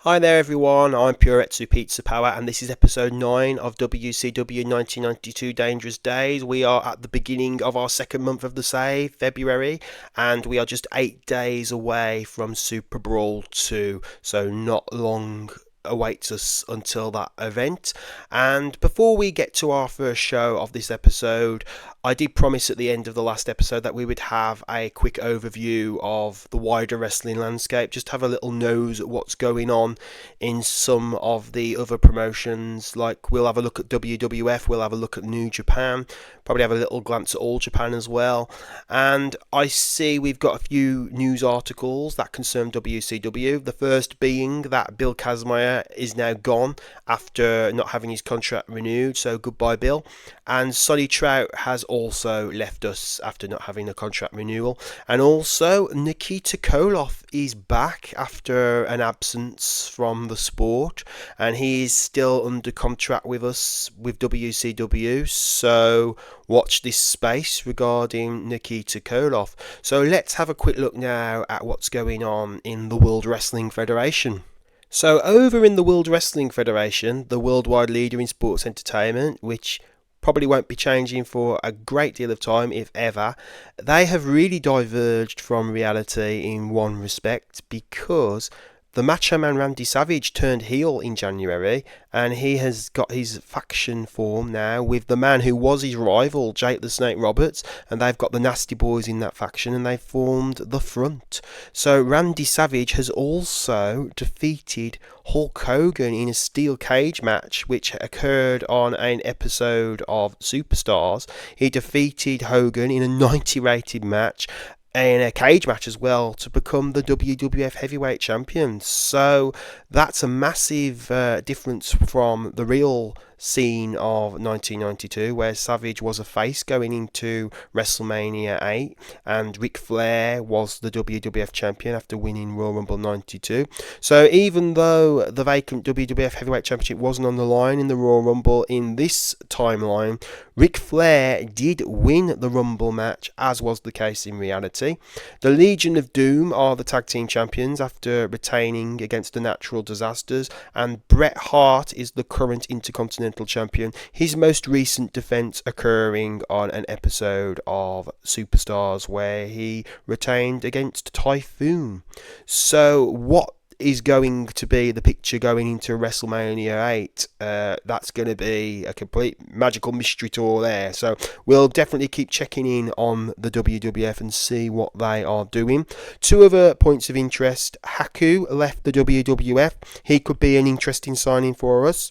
Hi there everyone, I'm Puretsu Pizza Power and this is episode 9 of WCW 1992 Dangerous Days. We are at the beginning of our second month of the save, February, and we are just 8 days away from Superbrawl 2, so not long awaits us until that event. And before we get to our first show of this episode, I did promise at the end of the last episode that we would have a quick overview of the wider wrestling landscape, just have a little nose at what's going on in some of the other promotions. Like, we'll have a look at WWF, we'll have a look at New Japan, probably have a little glance at All Japan as well. And I see we've got a few news articles that concern WCW. The first being that Bill Kazmaier is now gone after not having his contract renewed, so goodbye Bill. And Sonny Trout has also left us after not having a contract renewal. And also Nikita Koloff is back after an absence from the sport, and he is still under contract with us with WCW, so watch this space regarding Nikita Koloff. So let's have a quick look now at what's going on in the World Wrestling Federation. So over in the World Wrestling Federation, the worldwide leader in sports entertainment, which probably won't be changing for a great deal of time, if ever, they have really diverged from reality in one respect, because the Macho Man Randy Savage turned heel in January, and he has got his faction formed now with the man who was his rival, Jake the Snake Roberts, and they've got the Nasty Boys in that faction, and they've formed the Front. So Randy Savage has also defeated Hulk Hogan in a steel cage match, which occurred on an episode of Superstars. He defeated Hogan in a 90 rated match, in a cage match as well, to become the WWF Heavyweight Champion. So that's a massive difference from the real scene of 1992, where Savage was a face going into WrestleMania 8, and Ric Flair was the WWF champion after winning Royal Rumble 92. So even though the vacant WWF Heavyweight Championship wasn't on the line in the Royal Rumble in this timeline, Ric Flair did win the Rumble match, as was the case in reality. The Legion of Doom are the tag team champions after retaining against the Natural Disasters, and Bret Hart is the current Intercontinental Champion, his most recent defense occurring on an episode of Superstars where he retained against Typhoon. So what is going to be the picture going into WrestleMania 8? That's going to be a complete magical mystery tour there. So we'll definitely keep checking in on the WWF and see what they are doing. Two other points of interest. Haku left the WWF. He could be an interesting signing for us.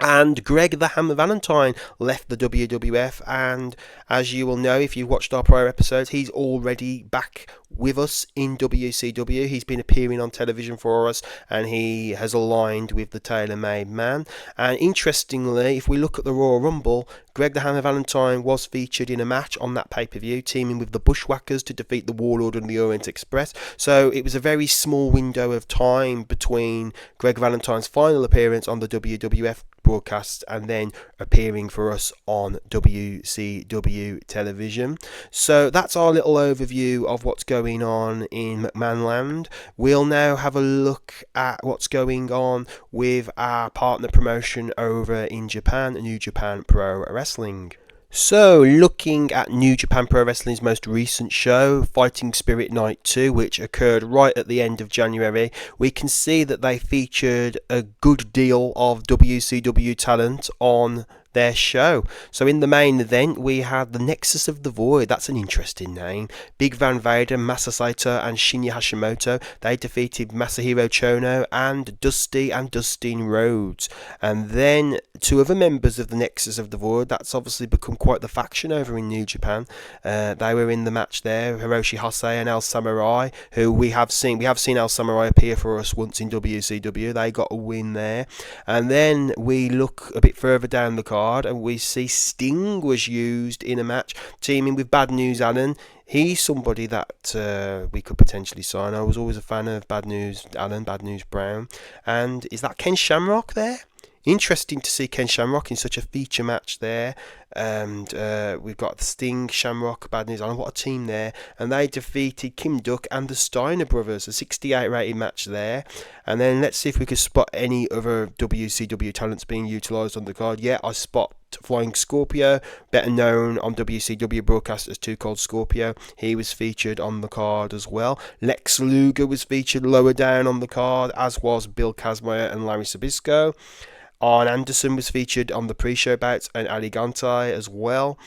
And Greg the Hammer Valentine left the WWF, and as you will know if you've watched our prior episodes, he's already back with us in WCW. He's been appearing on television for us, and he has aligned with the Tailor-Made Man. And interestingly, if we look at the Royal Rumble, Greg the Hammer Valentine was featured in a match on that pay-per-view, teaming with the Bushwhackers to defeat the Warlord and the Orient Express. So it was a very small window of time between Greg Valentine's final appearance on the WWF broadcast and then appearing for us on WCW television. So that's our little overview of what's going on in McMahonland. We'll now have a look at what's going on with our partner promotion over in Japan, New Japan Pro Wrestling. So, looking at New Japan Pro Wrestling's most recent show, Fighting Spirit Night 2, which occurred right at the end of January, we can see that they featured a good deal of WCW talent on their show. So in the main event, we had the Nexus of the Void. That's an interesting name. Big Van Vader, Masa Saito, and Shinya Hashimoto. They defeated Masahiro Chono and Dusty and Dustin Rhodes. And then two other members of the Nexus of the Void. That's obviously become quite the faction over in New Japan. They were in the match there. Hiroshi Hase and El Samurai, who we have seen El Samurai appear for us once in WCW. They got a win there. And then we look a bit further down the card, and we see Sting was used in a match teaming with Bad News Allen. He's somebody that we could potentially sign. I was always a fan of Bad News Allen, Bad News Brown. And is that Ken Shamrock there? Interesting to see Ken Shamrock in such a feature match there. And we've got Sting, Shamrock, Bad News Island. What a team there. And they defeated Kim Duck and the Steiner brothers. A 68 rated match there. And then let's see if we can spot any other WCW talents being utilised on the card. Yeah, I spot Flying Scorpio, better known on WCW broadcast as Too Cold Scorpio. He was featured on the card as well. Lex Luger was featured lower down on the card, as was Bill Kazmaier and Larry Sabisco. Arn Anderson was featured on the pre-show bouts, and Ali Gantai as well.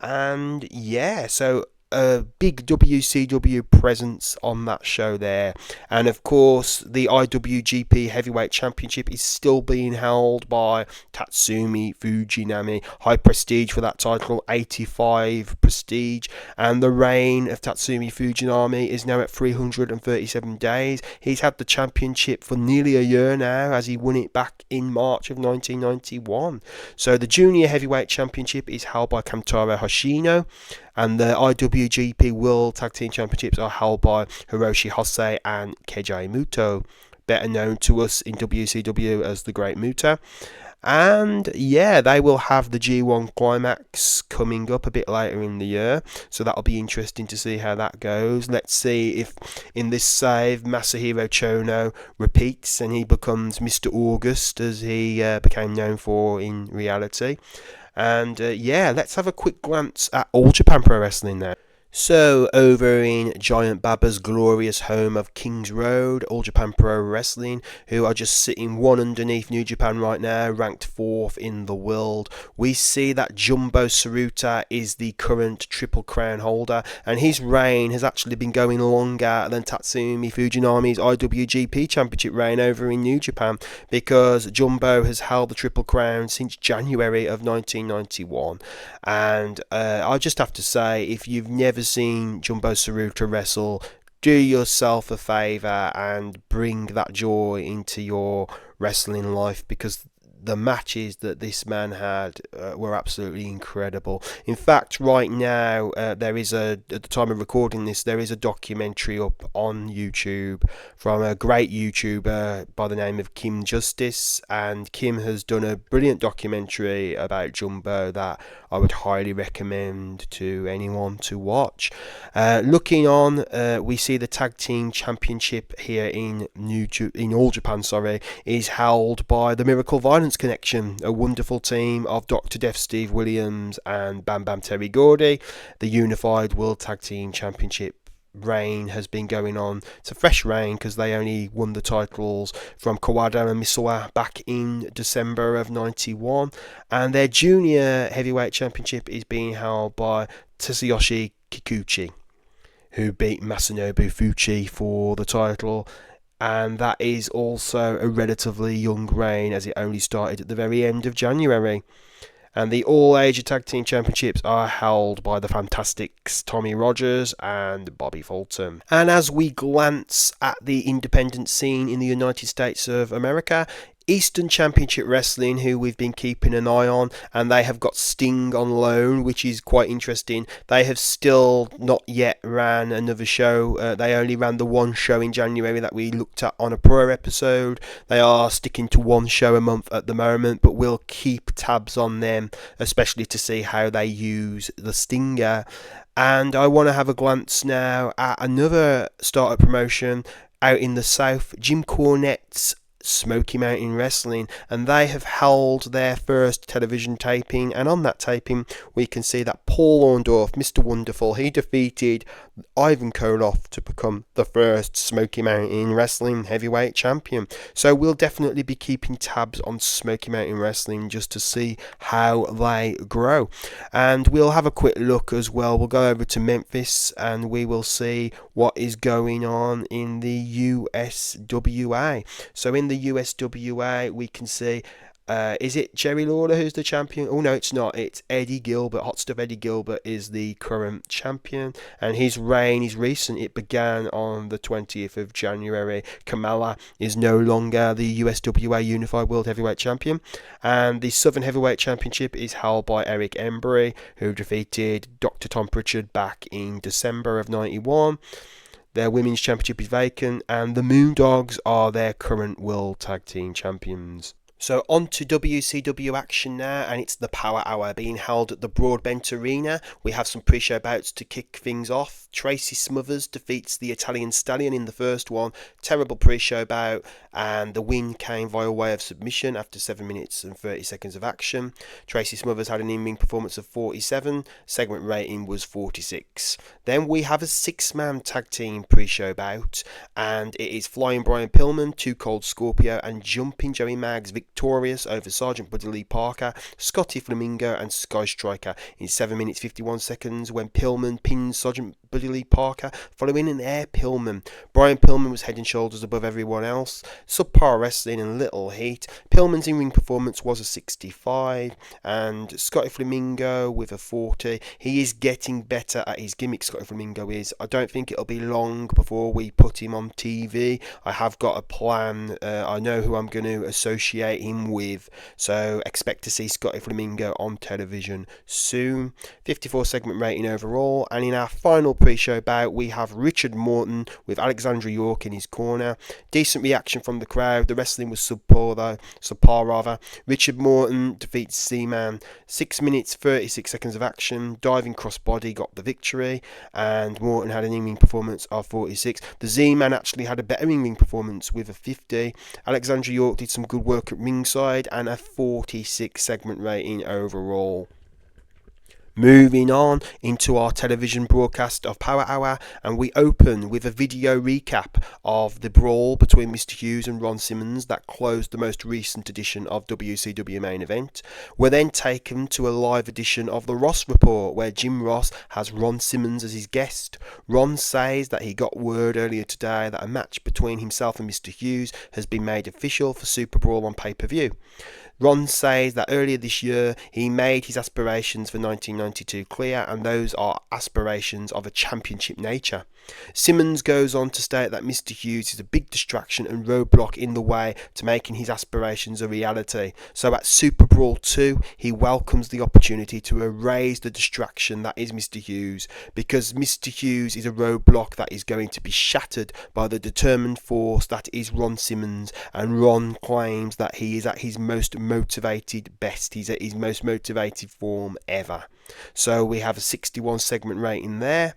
And yeah, so a big WCW presence on that show there. And of course, the IWGP Heavyweight Championship is still being held by Tatsumi Fujinami. High prestige for that title, 85 prestige. And the reign of Tatsumi Fujinami is now at 337 days. He's had the championship for nearly a year now, as he won it back in March of 1991. So the Junior Heavyweight Championship is held by Kantaro Hoshino. And the IWGP World Tag Team Championships are held by Hiroshi Hosei and Keiji Muto, better known to us in WCW as the Great Muta. And yeah, they will have the G1 Climax coming up a bit later in the year, so that'll be interesting to see how that goes. Let's see if in this save Masahiro Chono repeats and he becomes Mr. August, as he became known for in reality. And yeah, let's have a quick glance at All Japan Pro Wrestling now. So, over in Giant Baba's glorious home of Kings Road, All Japan Pro Wrestling, who are just sitting one underneath New Japan right now, ranked 4th in the world, we see that Jumbo Tsuruta is the current Triple Crown holder, and his reign has actually been going longer than Tatsumi Fujinami's IWGP Championship reign over in New Japan, because Jumbo has held the Triple Crown since January of 1991. And I just have to say, if you've never seen Jumbo Tsuruta wrestle, do yourself a favour and bring that joy into your wrestling life, because the matches that this man had were absolutely incredible. In fact, right now, at the time of recording this, there is a documentary up on YouTube from a great YouTuber by the name of Kim Justice, and Kim has done a brilliant documentary about Jumbo that I would highly recommend to anyone to watch. Looking on, we see the Tag Team Championship here in All Japan, is held by the Miracle Violence Connection, a wonderful team of Dr. Death Steve Williams and Bam Bam Terry Gordy. The Unified World Tag Team Championship reign has been going on. It's a fresh reign because they only won the titles from Kawada and Misawa back in December of 91, and their Junior Heavyweight Championship is being held by Tsuyoshi Kikuchi, who beat Masanobu Fuchi for the title. And that is also a relatively young reign, as it only started at the very end of January. And the All-Asia Tag Team Championships are held by the Fantastics, Tommy Rogers and Bobby Fulton. And as we glance at the independent scene in the United States of America, Eastern Championship Wrestling, who we've been keeping an eye on, and they have got Sting on loan, which is quite interesting. They have still not yet ran another show. They only ran the one show in January that we looked at on a prior episode. They are sticking to one show a month at the moment, but we'll keep tabs on them, especially to see how they use the Stinger. And I want to have a glance now at another startup promotion out in the South, Jim Cornette's Smoky Mountain Wrestling, and they have held their first television taping, and on that taping we can see that Paul Orndorff, Mr. Wonderful, he defeated Ivan Koloff to become the first Smoky Mountain Wrestling heavyweight champion. So we'll definitely be keeping tabs on Smoky Mountain Wrestling just to see how they grow. And we'll have a quick look as well. We'll go over to Memphis and we will see what is going on in the USWA. So in the USWA we can see, is it Jerry Lawler who's the champion? Oh no, it's not. It's Eddie Gilbert. Hot Stuff Eddie Gilbert is the current champion, and his reign is recent. It began on the 20th of January. Kamala is no longer the USWA Unified World Heavyweight Champion, and the Southern Heavyweight Championship is held by Eric Embry, who defeated Dr. Tom Pritchard back in December of 91. Their women's championship is vacant, and the Moondogs are their current World Tag Team Champions. So on to WCW action now, and it's the Power Hour being held at the Broadbent Arena. We have some pre-show bouts to kick things off. Tracy Smothers defeats the Italian Stallion in the first one. Terrible pre-show bout, and the win came via way of submission after 7 minutes and 30 seconds of action. Tracy Smothers had an in-ring performance of 47. Segment rating was 46. Then we have a six-man tag team pre-show bout, and it is Flying Brian Pillman, Too Cold Scorpio, and Jumping Joey Maggs victorious over Sergeant Buddy Lee Parker, Scotty Flamingo, and Sky Striker in 7 minutes 51 seconds when Pillman pins Sergeant Buddy Lee Parker following an air Pillman. Brian Pillman was head and shoulders above everyone else. Subpar wrestling and little heat. Pillman's in-ring performance was a 65, and Scotty Flamingo with a 40. He is getting better at his gimmick, Scotty Flamingo is. I don't think it'll be long before we put him on TV. I have got a plan. I know who I'm going to associate him with, so expect to see Scotty Flamingo on television soon. 54 segment rating overall, and in our final pre-show bout we have Richard Morton with Alexandra York in his corner. Decent reaction from the crowd. The wrestling was subpar rather. Richard Morton defeats Z-Man. 6 minutes 36 seconds of action. Diving crossbody got the victory, and Morton had an in-ring performance of 46. The Z-Man actually had a better in-ring performance with a 50. Alexandra York did some good work at ringside and a 46 segment rating overall. Moving on into our television broadcast of Power Hour, and we open with a video recap of the brawl between Mr. Hughes and Ron Simmons that closed the most recent edition of WCW Main Event. We're then taken to a live edition of the Ross Report, where Jim Ross has Ron Simmons as his guest. Ron says that he got word earlier today that a match between himself and Mr. Hughes has been made official for Superbrawl on pay-per-view. Ron says that earlier this year he made his aspirations for 1992 clear, and those are aspirations of a championship nature. Simmons goes on to state that Mr. Hughes is a big distraction and roadblock in the way to making his aspirations a reality. So at Super Brawl 2 he welcomes the opportunity to erase the distraction that is Mr. Hughes, because Mr. Hughes is a roadblock that is going to be shattered by the determined force that is Ron Simmons, and Ron claims that he is at his most motivated best. He's at his most motivated form ever. So we have a 61 segment rating there.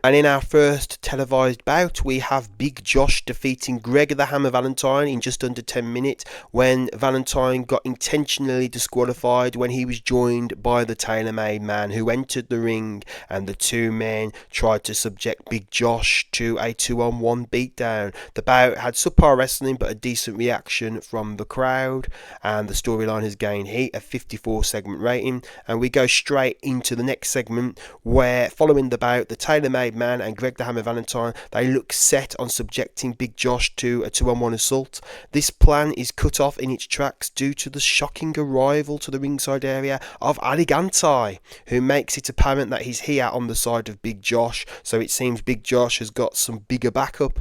And in our first televised bout, we have Big Josh defeating Greg the Hammer Valentine in just under 10 minutes, when Valentine got intentionally disqualified when he was joined by the Tailor-Made Man, who entered the ring, and the two men tried to subject Big Josh to a 2-on-1 beatdown. The bout had subpar wrestling but a decent reaction from the crowd, and the storyline has gained heat, a 54 segment rating. And we go straight into the next segment, where following the bout, the Tailor-Made Man and Greg the Hammer Valentine, they look set on subjecting Big Josh to a 2-on-1 assault. This plan is cut off in its tracks due to the shocking arrival to the ringside area of Aligantai, who makes it apparent that he's here on the side of Big Josh, so it seems Big Josh has got some bigger backup.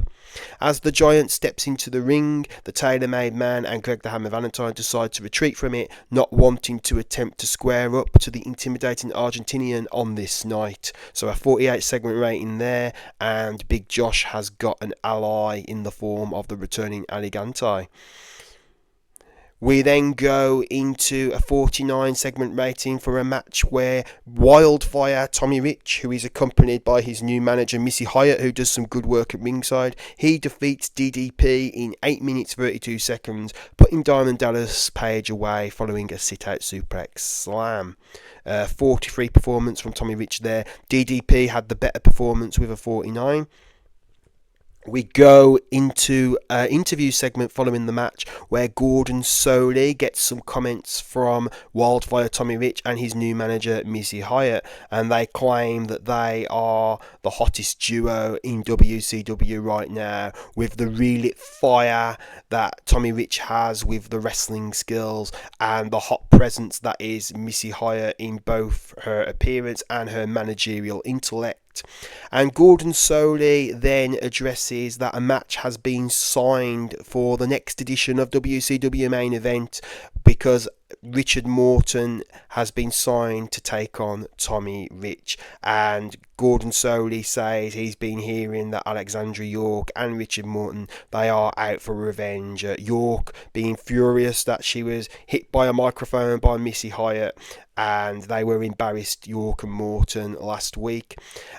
As the Giant steps into the ring, the Tailor-Made Man and Greg the Hammer Valentine decide to retreat from it, not wanting to attempt to square up to the intimidating Argentinian on this night. So a 48 segment rating there, and Big Josh has got an ally in the form of the returning Aligantai. We then go into a 49 segment rating for a match where Wildfire Tommy Rich, who is accompanied by his new manager Missy Hyatt, who does some good work at ringside, he defeats DDP in 8 minutes 32 seconds, putting Diamond Dallas Page away following a sit-out suplex slam. 43 performance from Tommy Rich there. DDP had the better performance with a 49. We go into an interview segment following the match where Gordon Soley gets some comments from Wildfire Tommy Rich and his new manager Missy Hyatt, and they claim that they are the hottest duo in WCW right now, with the relit fire that Tommy Rich has with the wrestling skills and the hot presence that is Missy Hyatt in both her appearance and her managerial intellect. And Gordon Soley then addresses that a match has been signed for the next edition of WCW Main Event because Richard Morton has been signed to take on Tommy Rich, and Gordon Soley says he's been hearing that Alexandra York and Richard Morton, they are out for revenge. York being furious that she was hit by a microphone by Missy Hyatt, and they were embarrassed, York and Morton, last week.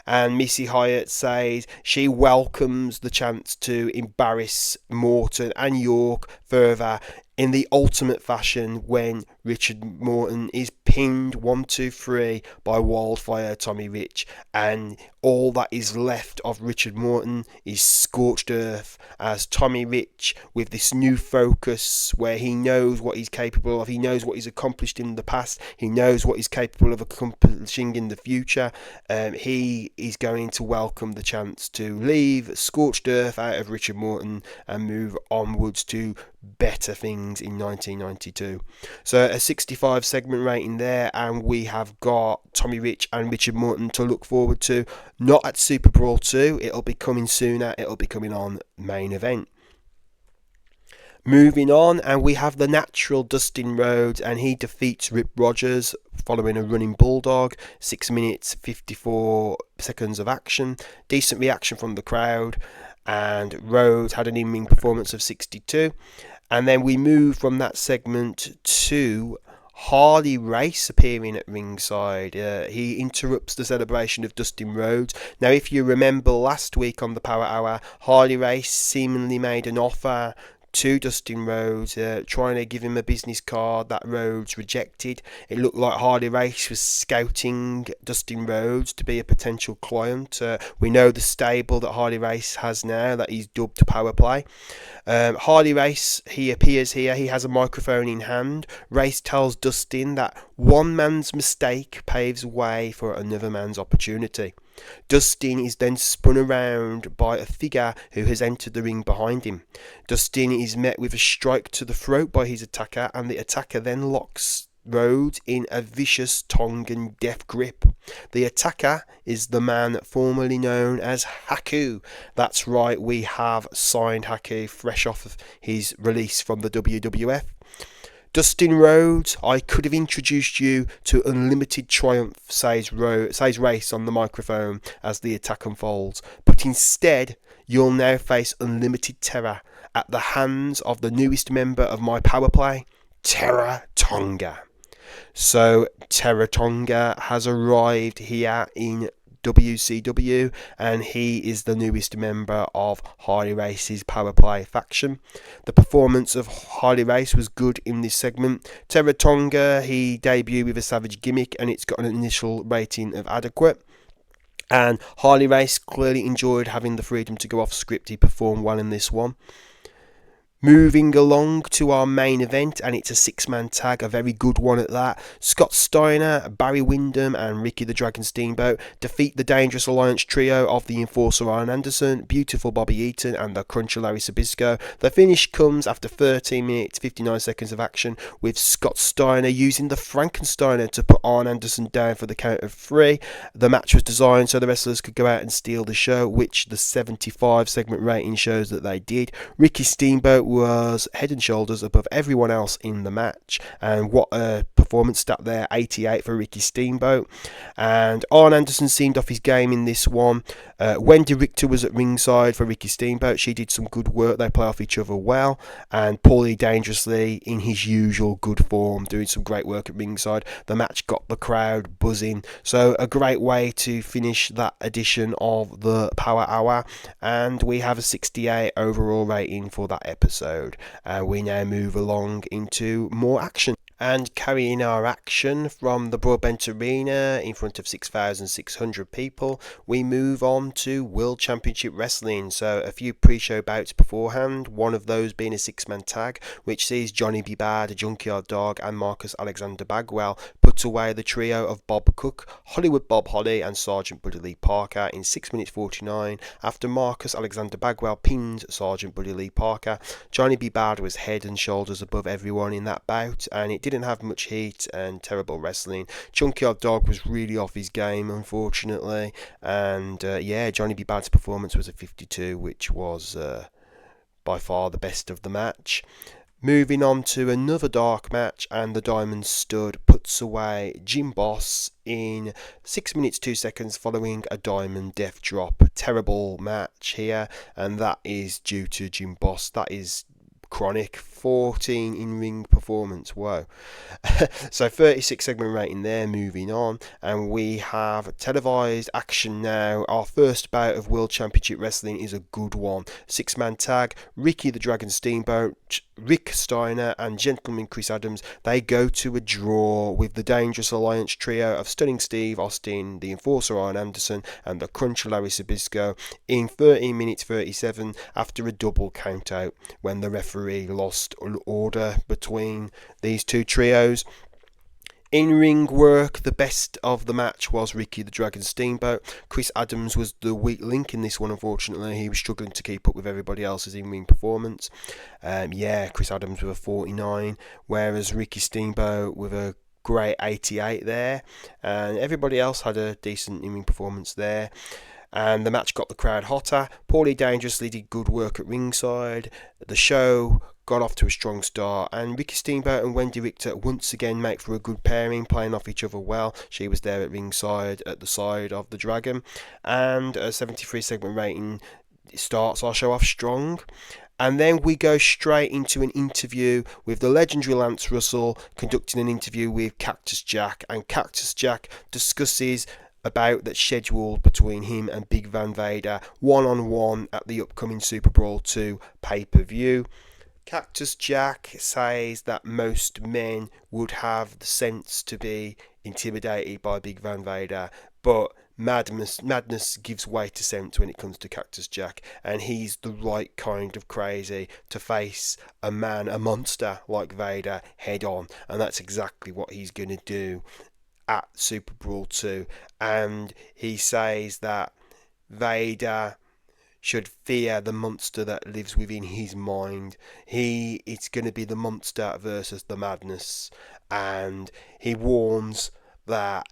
And Missy Hyatt says she welcomes the chance to embarrass Morton and York further in the ultimate fashion when Richard Morton is pinned 1-2-3 by Wildfire Tommy Rich, and all that is left of Richard Morton is scorched earth, as Tommy Rich, with this new focus where he knows what he's capable of, he knows what he's accomplished in the past, he knows what he's capable of accomplishing in the future, he is going to welcome the chance to leave scorched earth out of Richard Morton and move onwards to better things in 1992. So a 65 segment rating there, and we have got Tommy Rich and Richard Morton to look forward to, not at Superbrawl 2, it'll be coming sooner, it'll be coming on Main Event. Moving on, and we have the natural Dustin Rhodes, and he defeats Rip Rogers following a running bulldog. 6 minutes 54 seconds of action, decent reaction from the crowd, and Rhodes had an in-ring performance of 62. And then we move from that segment to Harley Race appearing at ringside. He interrupts the celebration of Dustin Rhodes. Now, if you remember last week on the Power Hour, Harley Race seemingly made an offer to Dustin Rhodes, trying to give him a business card that Rhodes rejected. It looked like Harley Race was scouting Dustin Rhodes to be a potential client. We know the stable that Harley Race has now, that he's dubbed Power Play. Harley Race, he appears here, he has a microphone in hand. Race tells Dustin that one man's mistake paves way for another man's opportunity. Dustin is then spun around by a figure who has entered the ring behind him. Dustin is met with a strike to the throat by his attacker, and the attacker then locks Rhodes in a vicious Tongan death grip. The attacker is the man formerly known as Haku. That's right, we have signed Haku fresh off of his release from the WWF. Dustin Rhodes, I could have introduced you to unlimited triumph, says Race on the microphone as the attack unfolds. But instead, you'll now face unlimited terror at the hands of the newest member of my power play, Terra Tonga. So Terra Tonga has arrived here in WCW, and he is the newest member of Harley Race's Power Play faction. The performance of Harley Race was good in this segment. Terra Tonga, he debuted with a savage gimmick, and it's got an initial rating of adequate. And Harley Race clearly enjoyed having the freedom to go off script. He performed well in this one. Moving along to our main event, and it's a 6-man tag, a very good one at that. Scott Steiner, Barry Windham and Ricky the Dragon Steamboat defeat the Dangerous Alliance trio of the Enforcer Arn Anderson, Beautiful Bobby Eaton and the Cruncher Larry Sabisco. The finish comes after 13 minutes 59 seconds of action, with Scott Steiner using the Frankensteiner to put Arn Anderson down for the count of 3. The match was designed so the wrestlers could go out and steal the show, which the 75 segment rating shows that they did. Ricky Steamboat was head and shoulders above everyone else in the match, and what a performance stat there, 88 for Ricky Steamboat. And Arn Anderson seemed off his game in this one. Wendy Richter was at ringside for Ricky Steamboat. She did some good work, they play off each other well, and Paulie Dangerously in his usual good form, doing some great work at ringside. The match got the crowd buzzing, so a great way to finish that edition of the Power Hour, and we have a 68 overall rating for that episode. We now move along into more action. And carrying our action from the Broadbent Arena in front of 6,600 people, we move on to World Championship Wrestling. So a few pre-show bouts beforehand, one of those being a 6-man tag, which sees Johnny B. Bad, Junkyard Dog and Marcus Alexander Bagwell put away the trio of Bob Cook, Hollywood Bob Holly and Sergeant Buddy Lee Parker in 6 minutes 49 after Marcus Alexander Bagwell pinned Sergeant Buddy Lee Parker. Johnny B. Bad was head and shoulders above everyone in that bout, and it didn't have much heat and terrible wrestling. Junkyard Dog was really off his game, unfortunately, and Johnny B. Bad's performance was a 52, which was by far the best of the match. Moving on to another dark match, and the Diamond Stud puts away Jim Boss in 6 minutes 2 seconds following a Diamond Death Drop. Terrible match here, and that is due to Jim Boss. That is chronic. 14 in-ring performance. Whoa. So 36 segment rating there. Moving on, and we have televised action now. Our first bout of World Championship Wrestling is a good one. 6-man tag. Ricky the Dragon Steamboat, Rick Steiner, and Gentleman Chris Adams. They go to a draw with the Dangerous Alliance trio of Stunning Steve Austin, the Enforcer Iron Anderson, and the Cruncher Larry Sabisco in 13 minutes 37 after a double count out when the referee lost order between these two trios. In-ring work, the best of the match was Ricky the Dragon Steamboat. Chris Adams was the weak link in this one, unfortunately. He was struggling to keep up with everybody else's in-ring performance. Chris Adams with a 49, whereas Ricky Steamboat with a great 88 there. And everybody else had a decent in-ring performance there. And the match got the crowd hotter. Paulie Dangerously did good work at ringside. The show got off to a strong start, and Ricky Steamboat and Wendy Richter once again make for a good pairing, playing off each other well. She was there at ringside at the side of the Dragon, and a 73 segment rating starts our show off strong. And then we go straight into an interview with the legendary Lance Russell conducting an interview with Cactus Jack, and Cactus Jack discusses a bout that's scheduled between him and Big Van Vader one-on-one at the upcoming Superbrawl 2 pay-per-view. Cactus Jack says that most men would have the sense to be intimidated by Big Van Vader, but madness gives way to sense when it comes to Cactus Jack, and he's the right kind of crazy to face a monster like Vader head on, and that's exactly what he's going to do at Superbrawl 2. And he says that Vader should fear the monster that lives within his mind. It's going to be the monster versus the madness, and he warns that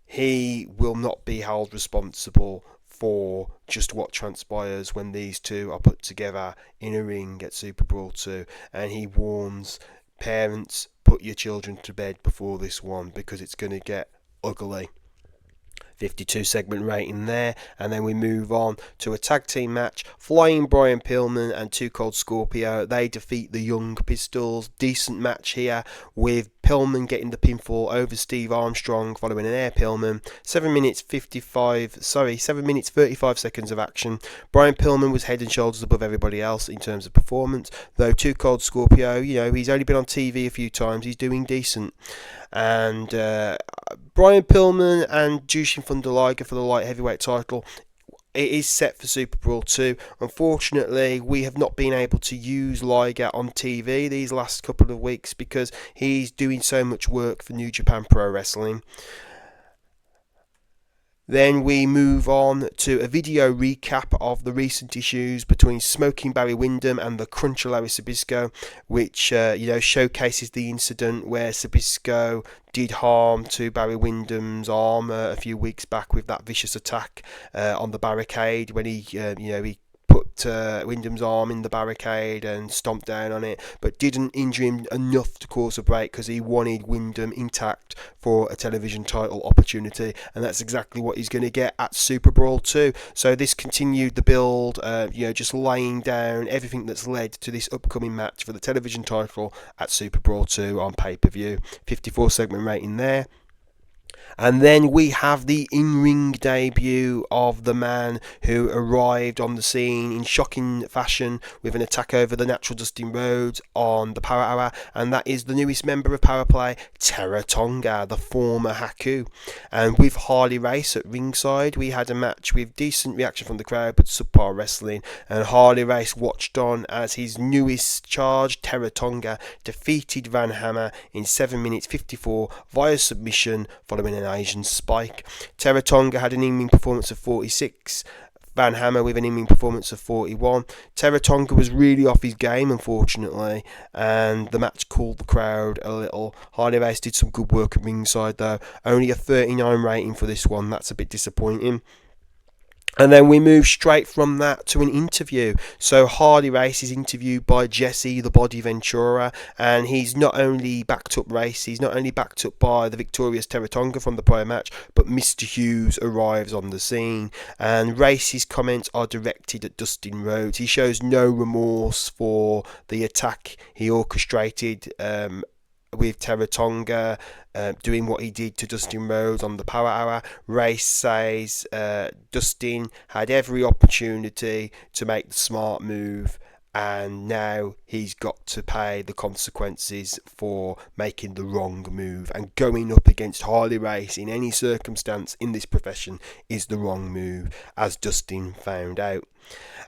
he will not be held responsible for just what transpires when these two are put together in a ring at Superbrawl 2, and he warns parents, put your children to bed before this one, because it's going to get ugly. 52 segment rating there, and then we move on to a tag team match. Flying Brian Pillman and Too Cold Scorpio, they defeat the Young Pistols. Decent match here, with Pillman getting the pinfall over Steve Armstrong following an air Pillman. 7 minutes 35 seconds of action. Brian Pillman was head and shoulders above everybody else in terms of performance, though Too Cold Scorpio, he's only been on TV a few times, he's doing decent. And Brian Pillman and Jushin Thunder Liger for the light heavyweight title. It is set for Superbrawl 2. Unfortunately, we have not been able to use Liger on TV these last couple of weeks because he's doing so much work for New Japan Pro Wrestling. Then we move on to a video recap of the recent issues between Smoking Barry Windham and the Cruncher Larry Sabisco, which showcases the incident where Sabisco did harm to Barry Windham's arm a few weeks back with that vicious attack on the barricade when he put Windham's arm in the barricade and stomped down on it, but didn't injure him enough to cause a break because he wanted Windham intact for a television title opportunity, and that's exactly what he's going to get at Superbrawl 2. So this continued the build, just laying down everything that's led to this upcoming match for the television title at Superbrawl 2 on pay-per-view. 54 segment rating there. And then we have the in-ring debut of the man who arrived on the scene in shocking fashion with an attack over the natural Dustin Rhodes on the Power Hour, and that is the newest member of Power Play, Tara Tonga, the former Haku. And with Harley Race at ringside, we had a match with decent reaction from the crowd but subpar wrestling, and Harley Race watched on as his newest charge, Tara Tonga, defeated Van Hammer in 7 minutes 54 via submission following an Asian spike. Tara Tonga had an in-ring performance of 46. Van Hammer with an in-ring performance of 41. Tara Tonga was really off his game, unfortunately, and the match cooled the crowd a little. Harley Race did some good work at ringside, though. Only a 39 rating for this one. That's a bit disappointing. And then we move straight from that to an interview. So Harley Race is interviewed by Jesse the Body Ventura, and he's not only backed up by the victorious Tonga from the prior match, but Mr. Hughes arrives on the scene. And Race's comments are directed at Dustin Rhodes. He shows no remorse for the attack he orchestrated with Tonga, doing what he did to Dustin Rhodes on the Power Hour. Race says Dustin had every opportunity to make the smart move, and now he's got to pay the consequences for making the wrong move. And going up against Harley Race in any circumstance in this profession is the wrong move, as Dustin found out.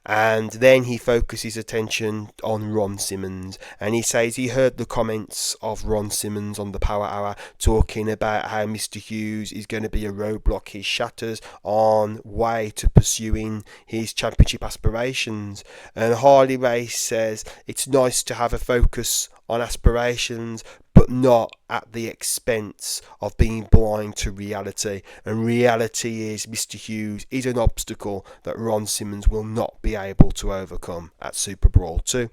And then he focuses attention on Ron Simmons, and he says he heard the comments of Ron Simmons on the Power Hour talking about how Mr. Hughes is going to be a roadblock his shatters on way to pursuing his championship aspirations. And Harley Race says it's nice to have a focus on aspirations, but not at the expense of being blind to reality. And reality is Mr. Hughes is an obstacle that Ron Simmons will not be able to overcome at Superbrawl 2.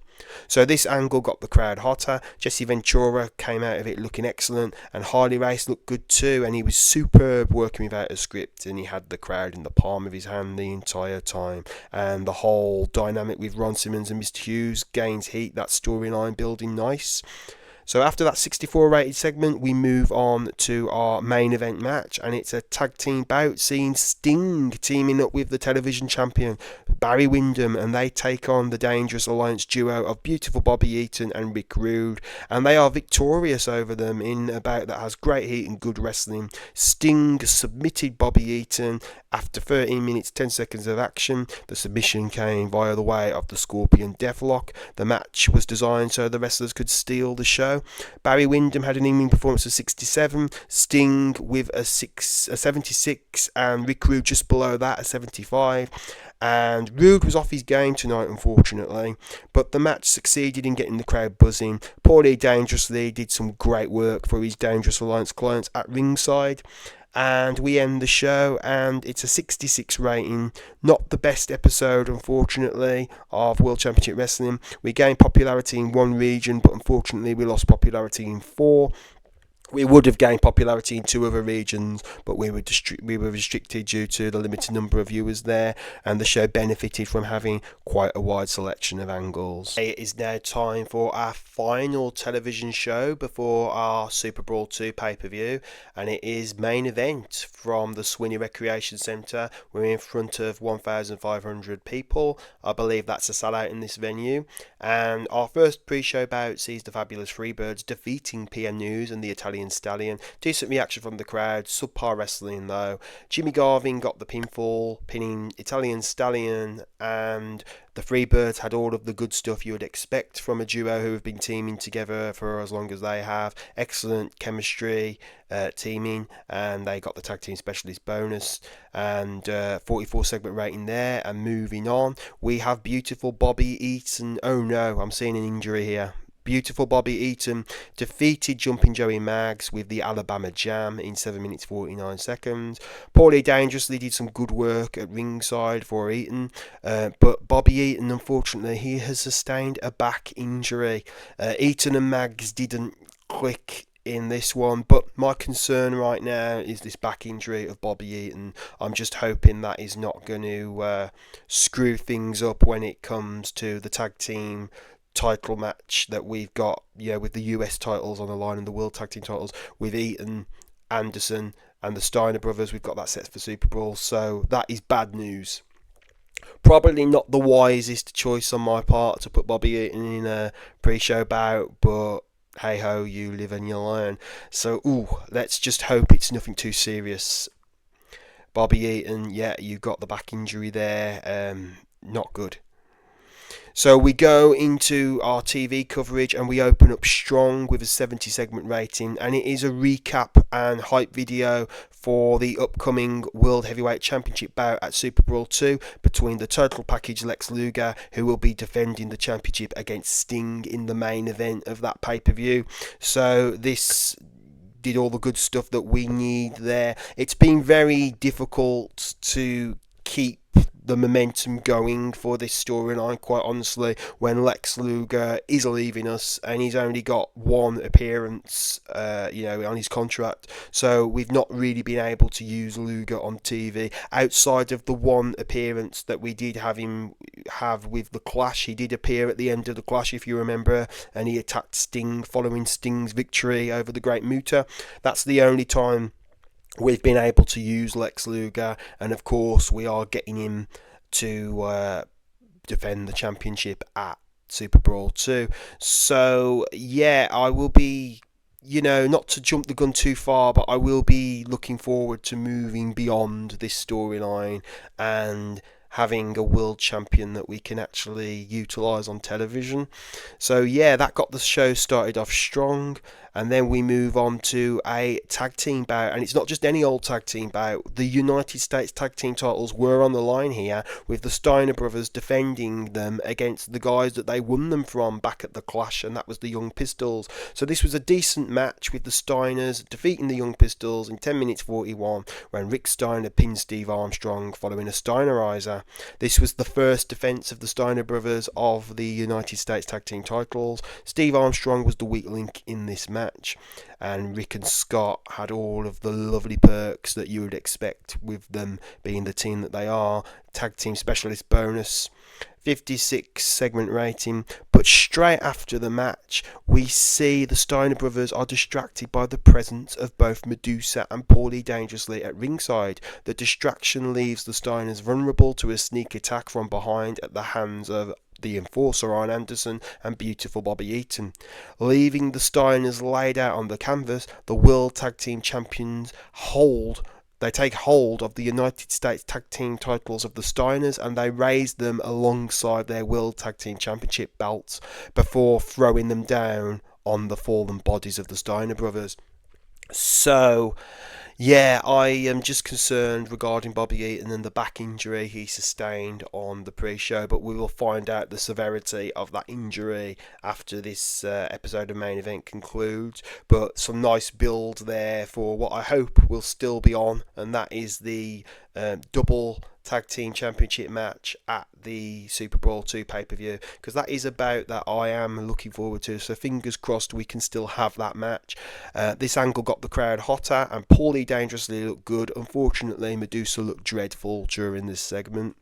So this angle got the crowd hotter. Jesse Ventura came out of it looking excellent, and Harley Race looked good too, and he was superb working without a script, and he had the crowd in the palm of his hand the entire time. And the whole dynamic with Ron Simmons and Mr. Hughes gains heat, that storyline building nice. So after that 64 rated segment, we move on to our main event match, and it's a tag team bout seeing Sting teaming up with the television champion Barry Windham, and they take on the Dangerous Alliance duo of beautiful Bobby Eaton and Rick Rude, and they are victorious over them in a bout that has great heat and good wrestling. Sting submitted Bobby Eaton after 13 minutes 10 seconds of action. The submission came via the way of the Scorpion Deathlock. The match was designed so the wrestlers could steal the show. Barry Windham had an in-ring performance of 67, Sting with a 76, and Rick Rude just below that, a 75. And Rude was off his game tonight, unfortunately, but the match succeeded in getting the crowd buzzing. Paulie Dangerously did some great work for his Dangerous Alliance clients at ringside. And we end the show, and it's a 66 rating. Not the best episode, unfortunately, of World Championship Wrestling. We gained popularity in one region, but unfortunately we lost popularity in 4. We would have gained popularity in 2 other regions, but we were restricted due to the limited number of viewers there, and the show benefited from having quite a wide selection of angles. It is now time for our final television show before our Super Brawl 2 pay-per-view, and it is Main Event from the Swinney Recreation Centre. We're in front of 1,500 people. I believe that's a sellout in this venue. And our first pre-show bout sees the Fabulous Freebirds defeating PN News and the Italian Stallion. Decent reaction from the crowd, subpar wrestling though. Jimmy Garvin got the pinfall, pinning Italian Stallion, and the Freebirds had all of the good stuff you would expect from a duo who have been teaming together for as long as they have. Excellent chemistry, teaming, and they got the tag team specialist bonus, and 44 segment rating there. And moving on, we have beautiful Bobby Eaton. Oh no, I'm seeing an injury here. Beautiful Bobby Eaton defeated Jumping Joey Maggs with the Alabama Jam in 7 minutes 49 seconds. Paulie Dangerously did some good work at ringside for Eaton, but Bobby Eaton, unfortunately, he has sustained a back injury. Eaton and Maggs didn't click in this one, but my concern right now is this back injury of Bobby Eaton. I'm just hoping that is not going to screw things up when it comes to the tag team title match that we've got, with the US titles on the line and the World Tag Team titles with Eaton, Anderson and the Steiner brothers. We've got that set for Super Brawl, so that is bad news. Probably not the wisest choice on my part to put Bobby Eaton in a pre-show bout, but hey ho, you live and you learn. So let's just hope it's nothing too serious. Bobby Eaton, you got the back injury there, not good. So we go into our TV coverage, and we open up strong with a 70 segment rating, and it is a recap and hype video for the upcoming World Heavyweight Championship bout at Super Brawl 2 between the Total Package Lex Luger, who will be defending the championship, against Sting in the main event of that pay-per-view. So this did all the good stuff that we need there. It's been very difficult to keep the momentum going for this storyline, quite honestly, when Lex Luger is leaving us and he's only got one appearance, on his contract. So we've not really been able to use Luger on TV outside of the one appearance that we did have with the Clash. He did appear at the end of the Clash, if you remember, and he attacked Sting following Sting's victory over the Great Muta. That's the only time we've been able to use Lex Luger, and of course we are getting him to defend the championship at Superbrawl 2. So yeah, I will be, not to jump the gun too far, but I will be looking forward to moving beyond this storyline and having a world champion that we can actually utilise on television. So yeah, that got the show started off strong, and then we move on to a tag team bout, and it's not just any old tag team bout. The United States tag team titles were on the line here, with the Steiner brothers defending them against the guys that they won them from back at the Clash, and that was the Young Pistols. So this was a decent match, with the Steiners defeating the Young Pistols in 10 minutes 41 when Rick Steiner pinned Steve Armstrong following a Steinerizer. This was the first defence of the Steiner brothers of the United States tag team titles. Steve Armstrong was the weak link in this match, and Rick and Scott had all of the lovely perks that you would expect with them being the team that they are. Tag team specialist bonus, 56 segment rating. But straight after the match, we see the Steiner brothers are distracted by the presence of both Medusa and Paulie Dangerously at ringside. The distraction leaves the Steiners vulnerable to a sneak attack from behind at the hands of the Enforcer Arn Anderson and Beautiful Bobby Eaton. Leaving the Steiners laid out on the canvas, the World Tag Team Champions take hold of the United States Tag Team titles of the Steiners, and they raise them alongside their World Tag Team Championship belts before throwing them down on the fallen bodies of the Steiner brothers. So yeah, I am just concerned regarding Bobby Eaton and the back injury he sustained on the pre-show, but we will find out the severity of that injury after this episode of Main Event concludes. But some nice build there for what I hope will still be on, and that is the double tag team championship match at the Superbrawl 2 pay-per-view, because that is about that I am looking forward to. So fingers crossed we can still have that match. This angle got the crowd hotter, and Paulie Dangerously looked good. Unfortunately, Medusa looked dreadful during this segment.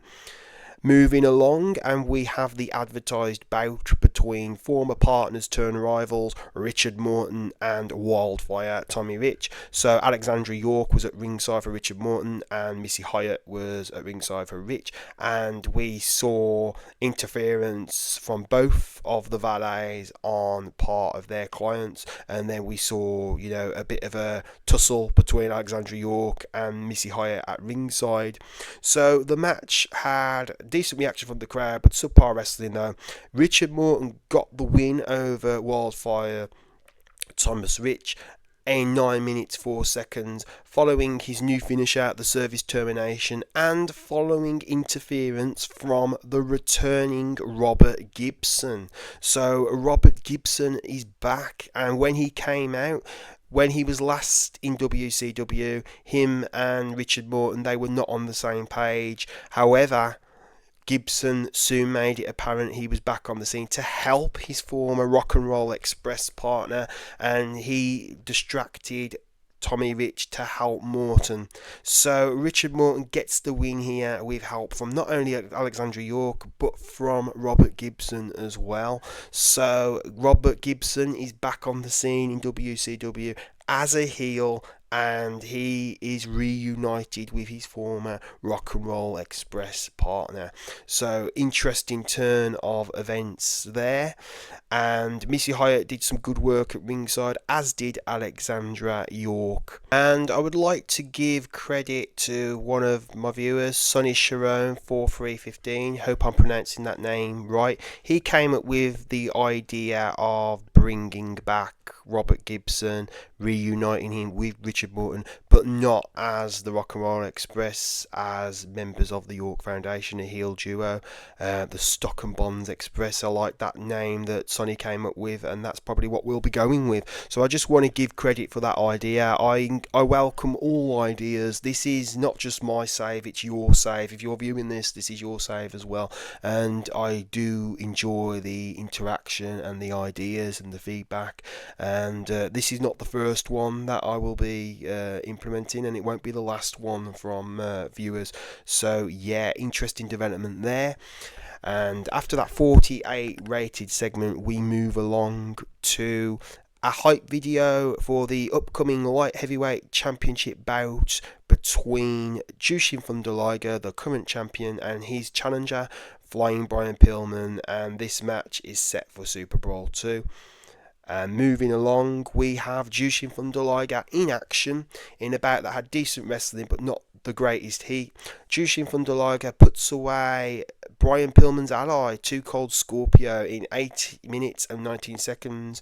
Moving along, and we have the advertised bout between former partners turned rivals Richard Morton and Wildfire Tommy Rich. So Alexandra York was at ringside for Richard Morton, and Missy Hyatt was at ringside for Rich, and we saw interference from both of the valets on part of their clients, and then we saw a bit of a tussle between Alexandra York and Missy Hyatt at ringside. So the match had decent reaction from the crowd, but subpar wrestling though. Richard Morton got the win over Wildfire Thomas Rich in 9 minutes 4 seconds, following his new finish out, the service termination, and following interference from the returning Robert Gibson. So Robert Gibson is back, and when he came out, when he was last in WCW, him and Richard Morton, they were not on the same page. However, Gibson soon made it apparent he was back on the scene to help his former Rock and Roll Express partner, and he distracted Tommy Rich to help Morton. So Richard Morton gets the win here with help from not only Alexandra York but from Robert Gibson as well. So Robert Gibson is back on the scene in WCW as a heel, and he is reunited with his former Rock and Roll Express partner. So interesting turn of events there. And Missy Hyatt did some good work at ringside, as did Alexandra York. And I would like to give credit to one of my viewers, Sonny Sharon 4315. Hope I'm pronouncing that name right. He came up with the idea of bringing back Robert Gibson, reuniting him with Richard Morton, but not as the Rock and Roll Express, as members of the York Foundation, a heel duo. The Stock and Bonds Express, I like that name that Sonny came up with, and that's probably what we'll be going with. So I just want to give credit for that idea. I welcome all ideas. This is not just my save, it's your save. If you're viewing this is your save as well. And I do enjoy the interaction and the ideas and the feedback. And this is not the first one that I will be implementing, and it won't be the last one from viewers. So yeah, interesting development there. And after that 48 rated segment, we move along to a hype video for the upcoming light heavyweight championship bout between Jushin Thunder Liger, the current champion, and his challenger, Flying Brian Pillman, and this match is set for Superbrawl 2. And moving along, we have Jushin Thunder Liger in action in a bout that had decent wrestling but not the greatest heat. Jushin Thunder Liger puts away Brian Pillman's ally, Too Cold Scorpio, in 8 minutes and 19 seconds.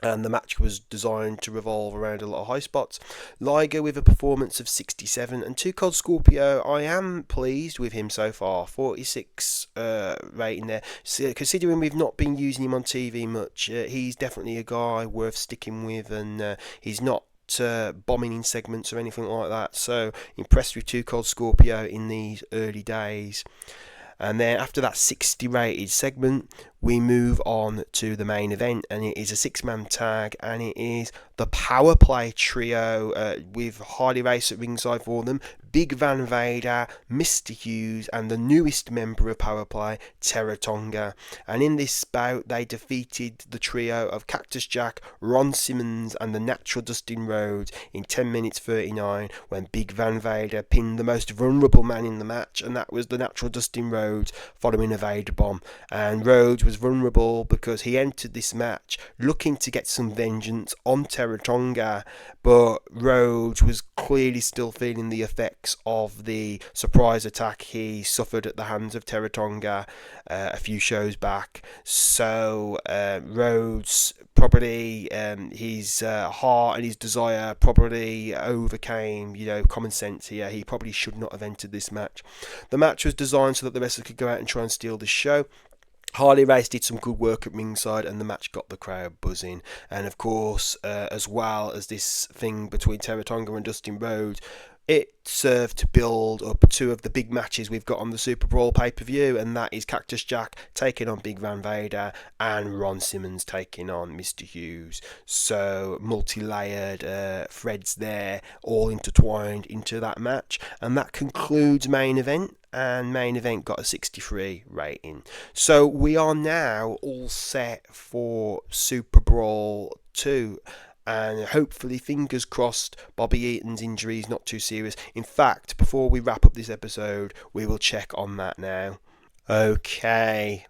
And the match was designed to revolve around a lot of high spots. Liger with a performance of 67, and Too Cold Scorpio, I am pleased with him so far. 46 rating there. So, considering we've not been using him on TV much, he's definitely a guy worth sticking with, and he's not bombing in segments or anything like that. So impressed with Too Cold Scorpio in these early days. And then after that 60 rated segment, we move on to the main event, and it is a 6-man tag, and it is the Power Play trio with Harley Race at ringside for them, Big Van Vader, Mr. Hughes, and the newest member of Power Play, Terra Tonga. And in this bout, they defeated the trio of Cactus Jack, Ron Simmons, and the Natural Dustin Rhodes in 10 minutes 39, when Big Van Vader pinned the most vulnerable man in the match, and that was the Natural Dustin Rhodes, following a Vader bomb. And Rhodes was vulnerable because he entered this match looking to get some vengeance on Terra Tonga, but Rhodes was clearly still feeling the effects of the surprise attack he suffered at the hands of Terra Tonga a few shows back. So Rhodes probably his heart and his desire probably overcame common sense here. He probably should not have entered this match. The match was designed so that the wrestler could go out and try and steal the show. Harley Race did some good work at ringside, and the match got the crowd buzzing. And of course, as well as this thing between Terra Tonga and Dustin Rhodes, it served to build up two of the big matches we've got on the Superbrawl pay-per-view, and that is Cactus Jack taking on Big Van Vader and Ron Simmons taking on Mr. Hughes. So multi-layered threads there, all intertwined into that match. And that concludes main event. And main event got a 63 rating. So we are now all set for Superbrawl 2. And hopefully, fingers crossed, Bobby Eaton's injury is not too serious. In fact, before we wrap up this episode, we will check on that now. Okay,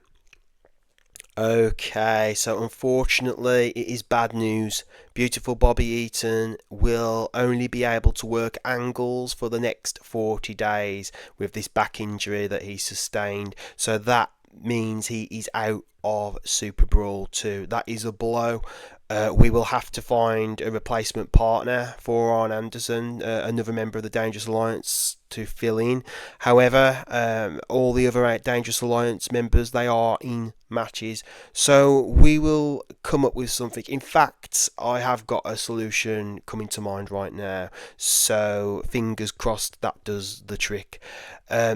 so unfortunately it is bad news. Beautiful Bobby Eaton will only be able to work angles for the next 40 days with this back injury that he sustained. So that means he is out of Superbrawl 2. That is a blow. We will have to find a replacement partner for Arn Anderson, another member of the Dangerous Alliance, to fill in. However, all the other 8 Dangerous Alliance members, they are in matches, so we will come up with something. In fact, I have got a solution coming to mind right now, so fingers crossed that does the trick.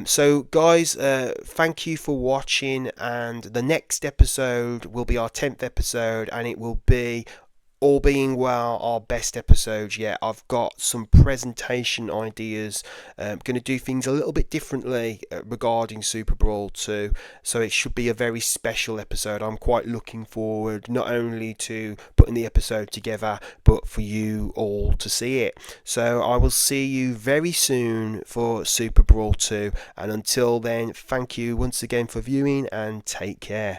So guys, thank you for watching, and the next episode will be our 10th episode, and it will be, all being well, our best episode yet. I've got some presentation ideas. I'm going to do things a little bit differently regarding Superbrawl 2, so it should be a very special episode. I'm quite looking forward not only to putting the episode together, but for you all to see it. So I will see you very soon for Superbrawl 2, and until then, thank you once again for viewing, and take care.